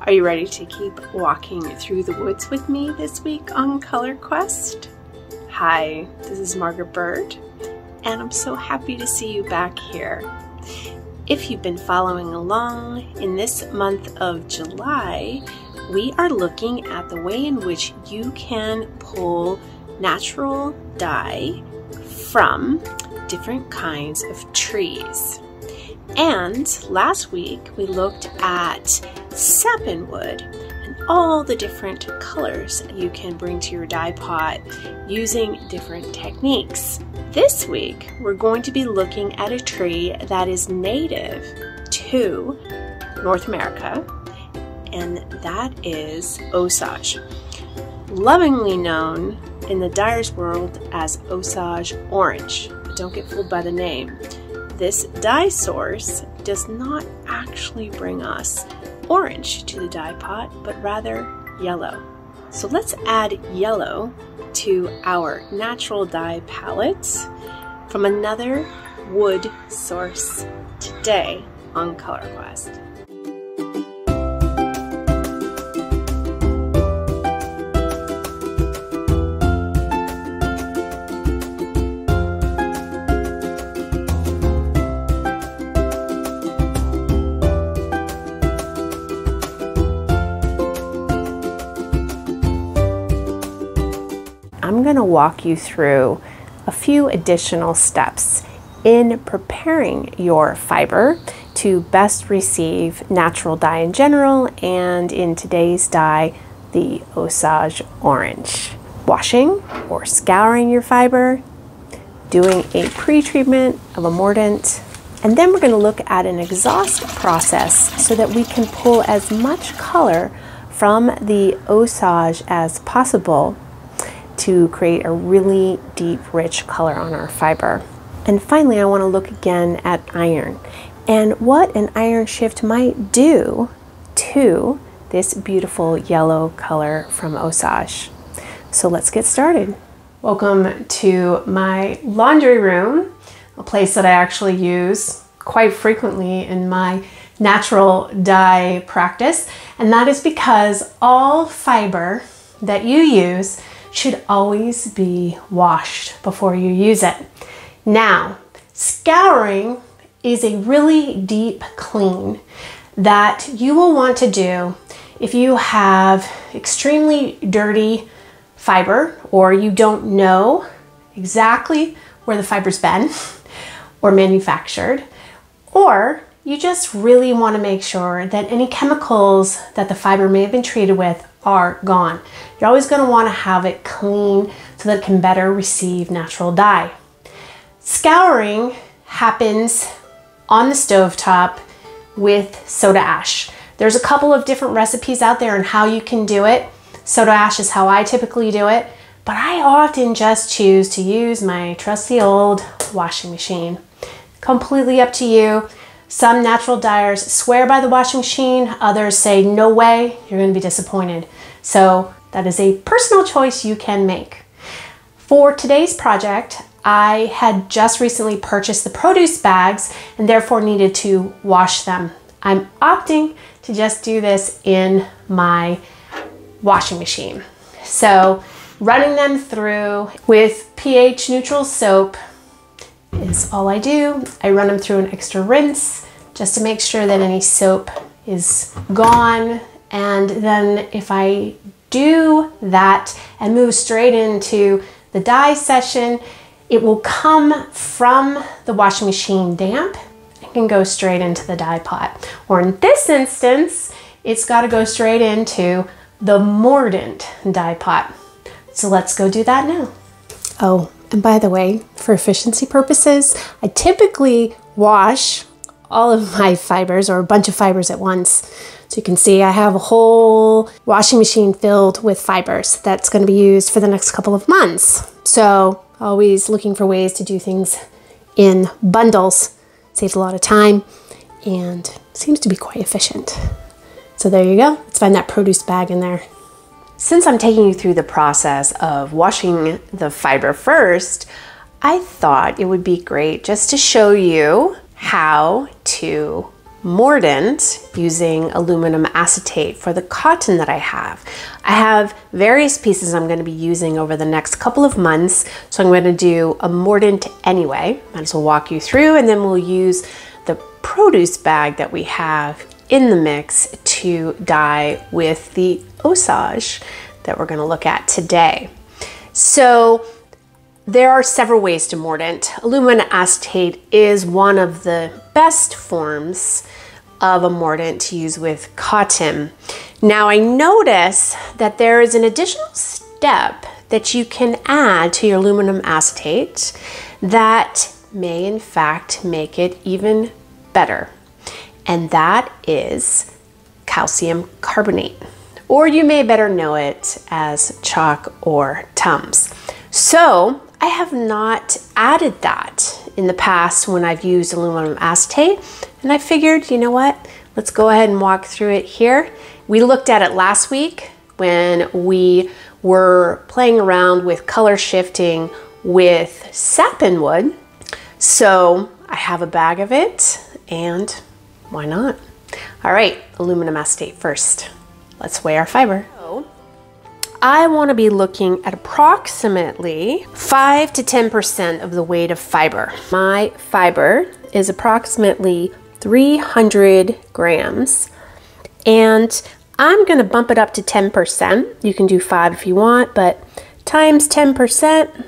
Are you ready to keep walking through the woods with me this week on Color Quest? Hi, this is Margaret Byrd, and I'm so happy to see you back here. If you've been following along, in this month of July, we are looking at the way in which you can pull natural dye from different kinds of trees. And last week we looked at sapwood and all the different colors you can bring to your dye pot using different techniques. This week we're going to be looking at a tree that is native to North America, and that is Osage, lovingly known in the dyer's world as Osage Orange. But don't get fooled by the name. This dye source does not actually bring us orange to the dye pot, but rather yellow. So let's add yellow to our natural dye palette from another wood source today on Color Quest. I'm going to walk you through a few additional steps in preparing your fiber to best receive natural dye in general, and in today's dye, the Osage Orange. Washing or scouring your fiber, doing a pre-treatment of a mordant, and then we're going to look at an exhaust process so that we can pull as much color from the Osage as possible to create a really deep, rich color on our fiber. And finally, I want to look again at iron and what an iron shift might do to this beautiful yellow color from Osage. So let's get started. Welcome to my laundry room, a place that I actually use quite frequently in my natural dye practice. And that is because all fiber that you use should always be washed before you use it. Now, scouring is a really deep clean that you will want to do if you have extremely dirty fiber, or you don't know exactly where the fiber's been or manufactured, or you just really want to make sure that any chemicals that the fiber may have been treated with are gone. You're always going to want to have it clean so that it can better receive natural dye. Scouring happens on the stovetop with soda ash. There's a couple of different recipes out there on how you can do it. Soda ash is how I typically do it, but I often just choose to use my trusty old washing machine. Completely up to you. Some natural dyers swear by the washing machine, others say no way, you're going to be disappointed. So that is a personal choice you can make. For today's project, I had just recently purchased the produce bags and therefore needed to wash them. I'm opting to just do this in my washing machine. So running them through with pH neutral soap is all I do. I run them through an extra rinse just to make sure that any soap is gone. And then if I do that and move straight into the dye session, it will come from the washing machine damp and can go straight into the dye pot. Or in this instance, it's got to go straight into the mordant dye pot. So let's go do that now. Oh, and by the way, for efficiency purposes, I typically wash all of my fibers or a bunch of fibers at once. So you can see I have a whole washing machine filled with fibers that's going to be used for the next couple of months. So always looking for ways to do things in bundles. Saves a lot of time and seems to be quite efficient. So there you go. Let's find that produce bag in there. Since I'm taking you through the process of washing the fiber first, I thought it would be great just to show you how to mordant using aluminum acetate for the cotton that I have. I have various pieces I'm going to be using over the next couple of months, so I'm going to do a mordant anyway. Might as well walk you through, and then we'll use the produce bag that we have in the mix to dye with the Osage that we're going to look at today. So there are several ways to mordant. Aluminum acetate is one of the best forms of a mordant to use with cotton. Now I notice that there is an additional step that you can add to your aluminum acetate that may in fact make it even better, and that is calcium carbonate, or you may better know it as chalk or Tums. So I have not added that in the past when I've used aluminum acetate, and I figured, you know what, let's go ahead and walk through it here. We looked at it last week when we were playing around with color shifting with sapwood. So I have a bag of it, and why not? All right, aluminum acetate first. Let's weigh our fiber. I want to be looking at approximately 5 to 10% of the weight of fiber. My fiber is approximately 300 grams, and I'm going to bump it up to 10%. You can do 5 if you want, but times 10%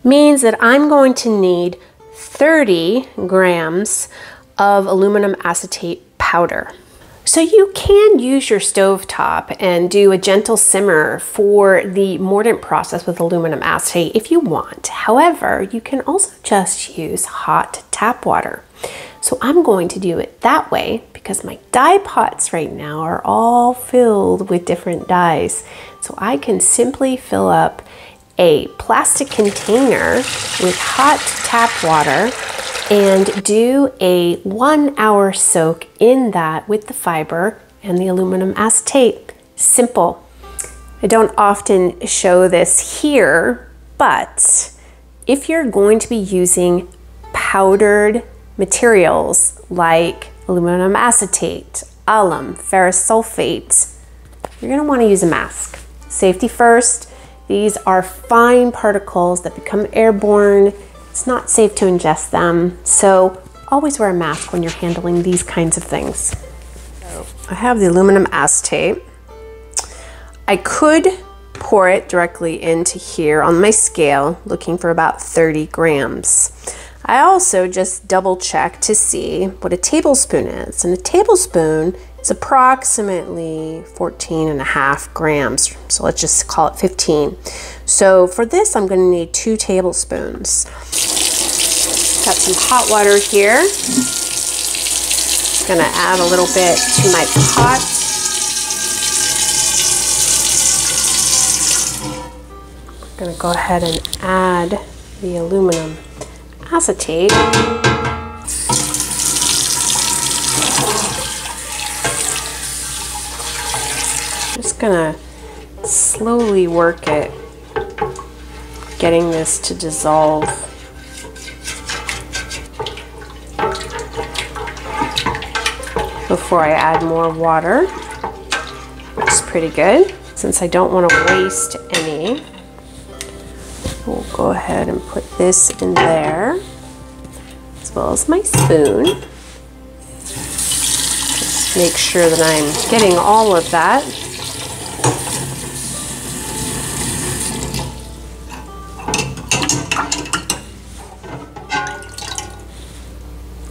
means that I'm going to need 30 grams of aluminum acetate powder. So you can use your stovetop and do a gentle simmer for the mordant process with aluminum acetate if you want. However, you can also just use hot tap water. So I'm going to do it that way because my dye pots right now are all filled with different dyes. So I can simply fill up a plastic container with hot tap water and do a 1 hour soak in that with the fiber and the aluminum acetate. Simple. I don't often show this here, but if you're going to be using powdered materials like aluminum acetate, alum, ferrous sulfate, you're going to want to use a mask. Safety first. These are fine particles that become airborne. It's not safe to ingest them, so always wear a mask when you're handling these kinds of things. So I have the aluminum acetate. I could pour it directly into here on my scale, looking for about 30 grams. I also just double check to see what a tablespoon is, and a tablespoon is approximately 14.5 grams. So let's just call it 15. So for this, I'm going to need 2 tablespoons. Got some hot water here. Going to add a little bit to my pot. I'm going to go ahead and add the aluminum acetate. Just gonna slowly work it, getting this to dissolve. Before I add more water, which is pretty good. Since I don't want to waste any, we'll go ahead and put this in there, as well as my spoon. Just make sure that I'm getting all of that.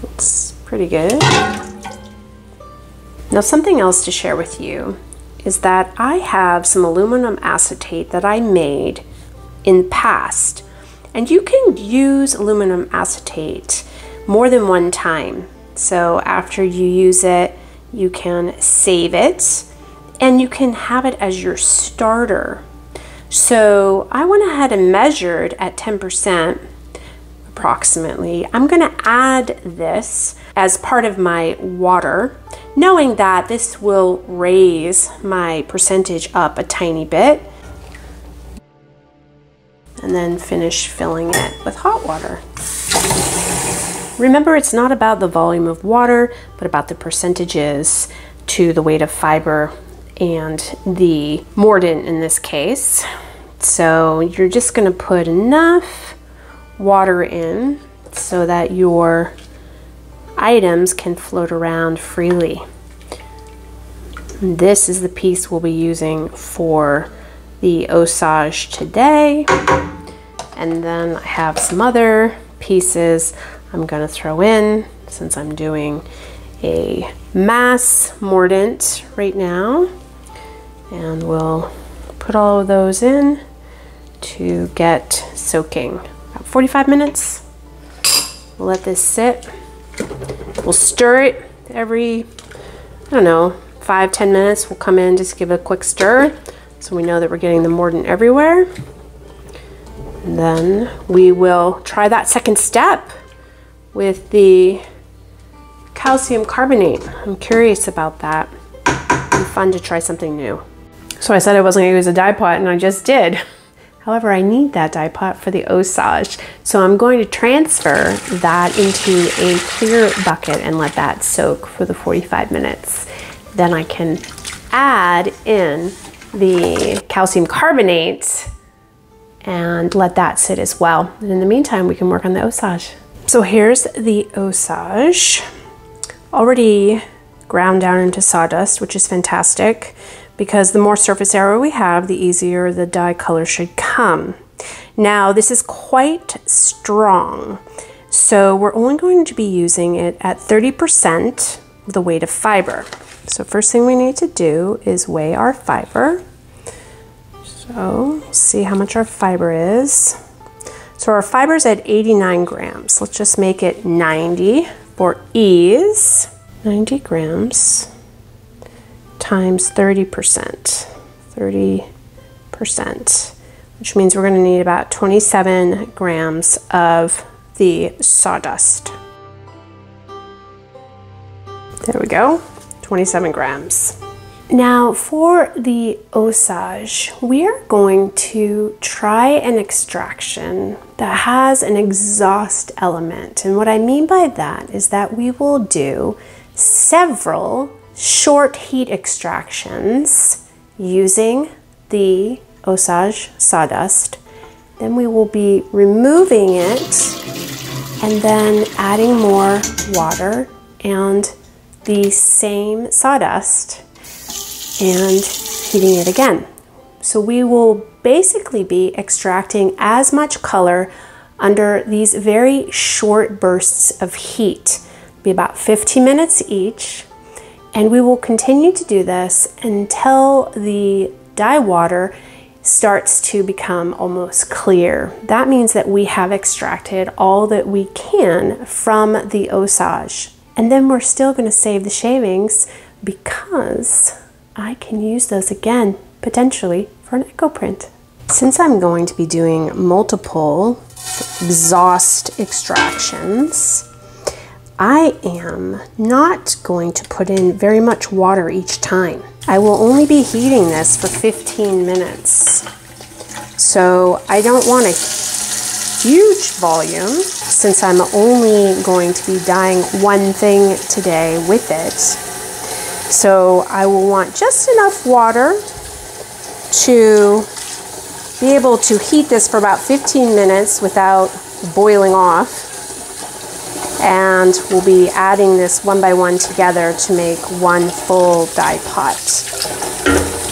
Looks pretty good. Now, something else to share with you is that I have some aluminum acetate that I made in the past, and you can use aluminum acetate more than one time. So after you use it, you can save it and you can have it as your starter. So I went ahead and measured at 10% approximately. I'm going to add this as part of my water, knowing that this will raise my percentage up a tiny bit, and then finish filling it with hot water. Remember, it's not about the volume of water, but about the percentages to the weight of fiber and the mordant in this case. So you're just going to put enough water in so that your items can float around freely. And this is the piece we'll be using for the Osage today. And then I have some other pieces I'm going to throw in since I'm doing a mass mordant right now. And we'll put all of those in to get soaking. About 45 minutes. We'll let this sit. We'll stir it every, I don't know, 5-10 minutes. We'll come in, just give it a quick stir so we know that we're getting the mordant everywhere. And then we will try that second step with the calcium carbonate. I'm curious about that. It'd be fun to try something new. So I said I wasn't going to use a dye pot, and I just did. However, I need that dye pot for the Osage, so I'm going to transfer that into a clear bucket and let that soak for the 45 minutes. Then I can add in the calcium carbonate and let that sit as well. And in the meantime, we can work on the Osage. So here's the Osage, already ground down into sawdust, which is fantastic because the more surface area we have, the easier the dye color should come. Now, this is quite strong, so we're only going to be using it at 30% of the weight of fiber. So first thing we need to do is weigh our fiber. So see how much our fiber is. So our fiber is at 89 grams. Let's just make it 90 for ease. 90 grams times 30%. 30%, which means we're going to need about 27 grams of the sawdust. There we go, 27 grams. Now for the Osage, we are going to try an extraction that has an exhaust element. And what I mean by that is that we will do several short heat extractions using the Osage sawdust. Then we will be removing it and then adding more water and the same sawdust and heating it again. So we will basically be extracting as much color under these very short bursts of heat, be about 15 minutes each, and we will continue to do this until the dye water starts to become almost clear. That means that we have extracted all that we can from the Osage. And then we're still going to save the shavings because I can use those again, potentially, for an echo print. Since I'm going to be doing multiple exhaust extractions, I am not going to put in very much water each time. I will only be heating this for 15 minutes. So I don't want a huge volume since I'm only going to be dyeing one thing today with it. So I will want just enough water to be able to heat this for about 15 minutes without boiling off. And we'll be adding this one by one together to make one full dye pot.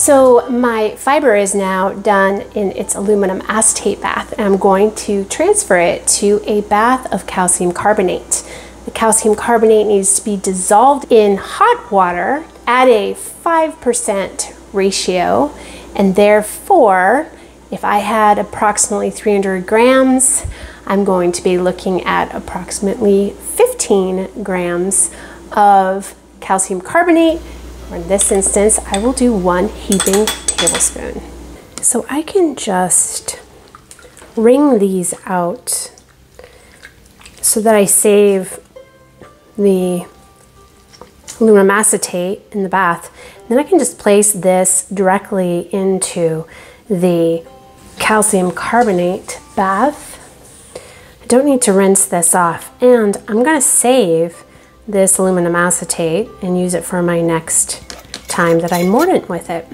So my fiber is now done in its aluminum acetate bath, and I'm going to transfer it to a bath of calcium carbonate. The calcium carbonate needs to be dissolved in hot water at a 5% ratio, and therefore, if I had approximately 300 grams, I'm going to be looking at approximately 15 grams of calcium carbonate, or in this instance, I will do 1 heaping tablespoon. So I can just wring these out so that I save the aluminum acetate in the bath. And then I can just place this directly into the calcium carbonate bath. I don't need to rinse this off, and I'm going to save this aluminum acetate and use it for my next time that I mordant with it.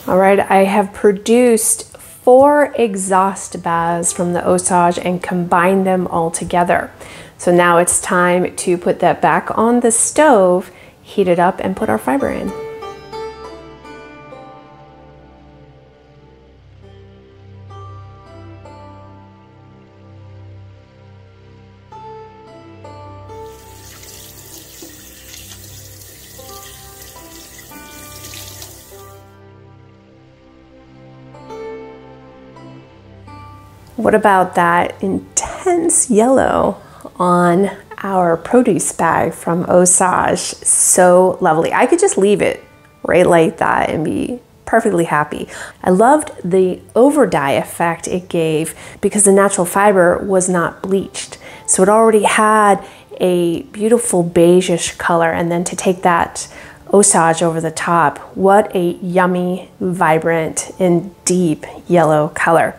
All right, I have produced 4 exhaust baths from the Osage and combined them all together. So now it's time to put that back on the stove, heat it up, and put our fiber in. What about that intense yellow on our produce bag from Osage? So lovely. I could just leave it right like that and be perfectly happy. I loved the over dye effect it gave because the natural fiber was not bleached. So it already had a beautiful beigeish color, and then to take that Osage over the top, what a yummy, vibrant, and deep yellow color.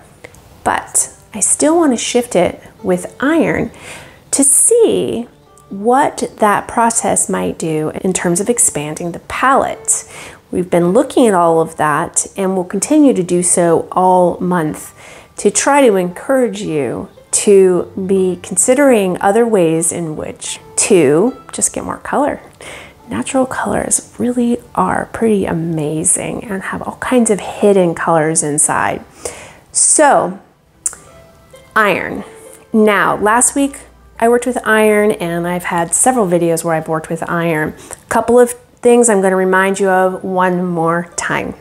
But I still want to shift it with iron to see what that process might do in terms of expanding the palette. We've been looking at all of that, and we'll continue to do so all month to try to encourage you to be considering other ways in which to just get more color. Natural colors really are pretty amazing and have all kinds of hidden colors inside. So, iron. Now, last week I worked with iron, and I've had several videos where I've worked with iron. A couple of things I'm going to remind you of one more time.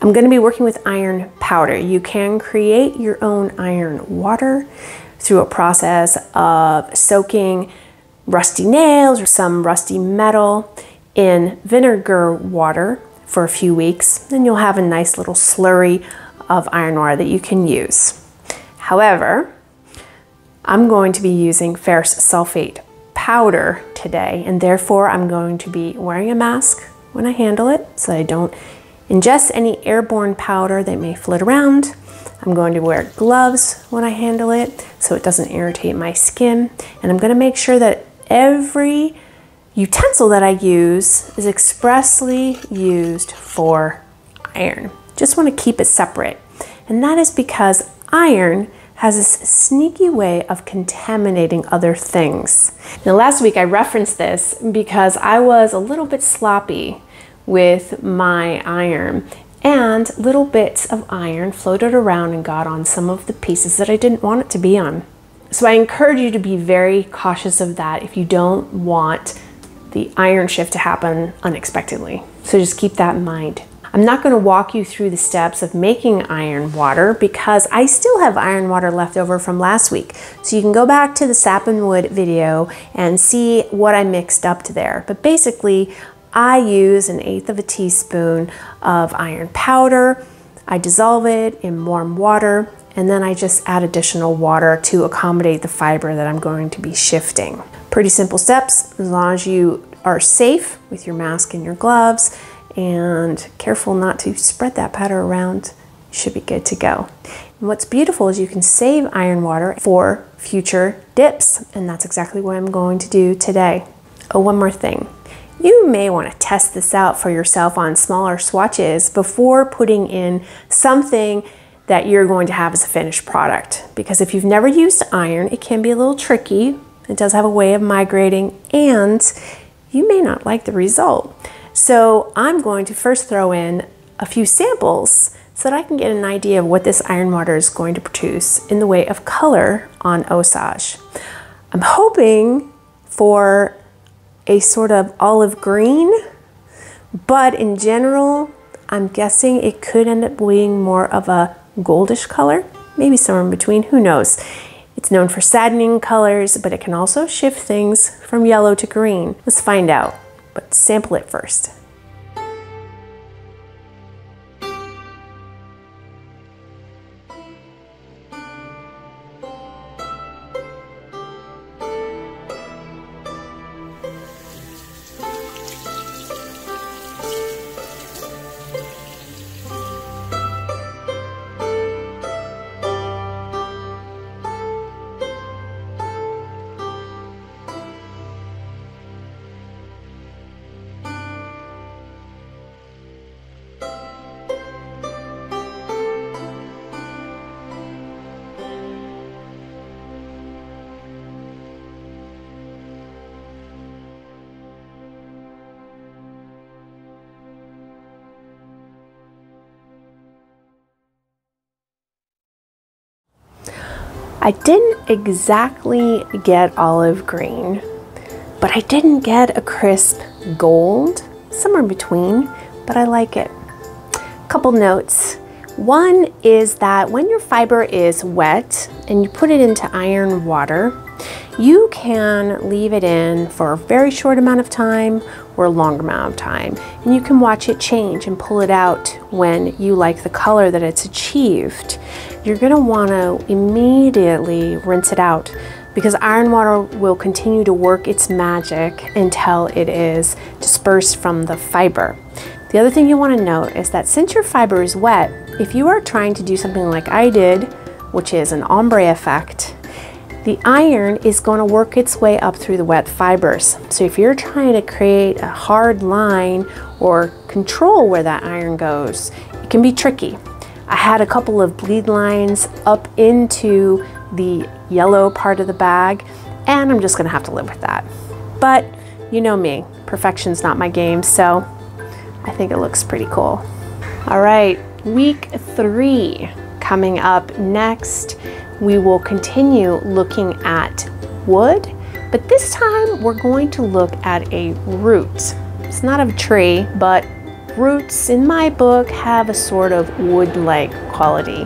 I'm going to be working with iron powder. You can create your own iron water through a process of soaking rusty nails or some rusty metal in vinegar water for a few weeks. Then you'll have a nice little slurry of iron ore that you can use. However, I'm going to be using ferrous sulfate powder today, and therefore I'm going to be wearing a mask when I handle it so I don't ingest any airborne powder that may float around. I'm going to wear gloves when I handle it so it doesn't irritate my skin, and I'm going to make sure that every utensil that I use is expressly used for iron. Just want to keep it separate, and that is because iron has this sneaky way of contaminating other things. Now, last week I referenced this because I was a little bit sloppy with my iron, and little bits of iron floated around and got on some of the pieces that I didn't want it to be on. So I encourage you to be very cautious of that if you don't want the iron shift to happen unexpectedly. So just keep that in mind. I'm not going to walk you through the steps of making iron water because I still have iron water left over from last week. So you can go back to the sap and wood video and see what I mixed up to there. But basically, I use 1/8 of a teaspoon of iron powder. I dissolve it in warm water, and then I just add additional water to accommodate the fiber that I'm going to be shifting. Pretty simple steps, as long as you are safe with your mask and your gloves and careful not to spread that powder around, you should be good to go. And what's beautiful is you can save iron water for future dips, and that's exactly what I'm going to do today. Oh, one more thing. You may want to test this out for yourself on smaller swatches before putting in something that you're going to have as a finished product. Because if you've never used iron, it can be a little tricky. It does have a way of migrating, and you may not like the result. So I'm going to first throw in a few samples so that I can get an idea of what this iron water is going to produce in the way of color on Osage. I'm hoping for a sort of olive green, but in general, I'm guessing it could end up being more of a goldish color, maybe somewhere in between, who knows. It's known for saddening colors, but it can also shift things from yellow to green. Let's find out, but sample it first. I didn't exactly get olive green, but I didn't get a crisp gold, somewhere in between, but I like it. Couple notes. One is that when your fiber is wet and you put it into iron water, you can leave it in for a very short amount of time or a long amount of time. And you can watch it change and pull it out when you like the color that it's achieved. You're gonna wanna immediately rinse it out because iron water will continue to work its magic until it is dispersed from the fiber. The other thing you wanna note is that since your fiber is wet, if you are trying to do something like I did, which is an ombre effect, the iron is going to work its way up through the wet fibers. So if you're trying to create a hard line or control where that iron goes, it can be tricky. I had a couple of bleed lines up into the yellow part of the bag, and I'm just going to have to live with that. But you know me, perfection's not my game, so I think it looks pretty cool. All right, week 3 coming up next. We will continue looking at wood, but this time we're going to look at a root. It's not of a tree, but roots in my book have a sort of wood-like quality,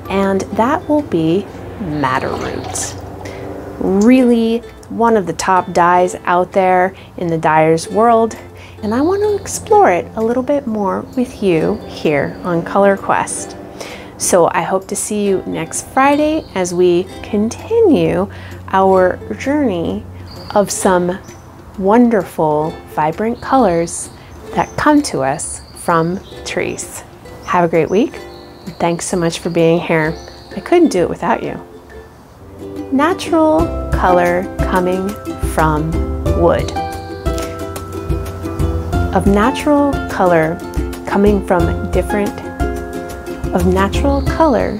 and that will be madder roots. Really one of the top dyes out there in the dyer's world, and I want to explore it a little bit more with you here on Color Quest. So I hope to see you next Friday as we continue our journey of some wonderful, vibrant colors that come to us from trees. Have a great week. Thanks so much for being here. I couldn't do it without you. Natural color coming from wood. Of natural color coming from natural color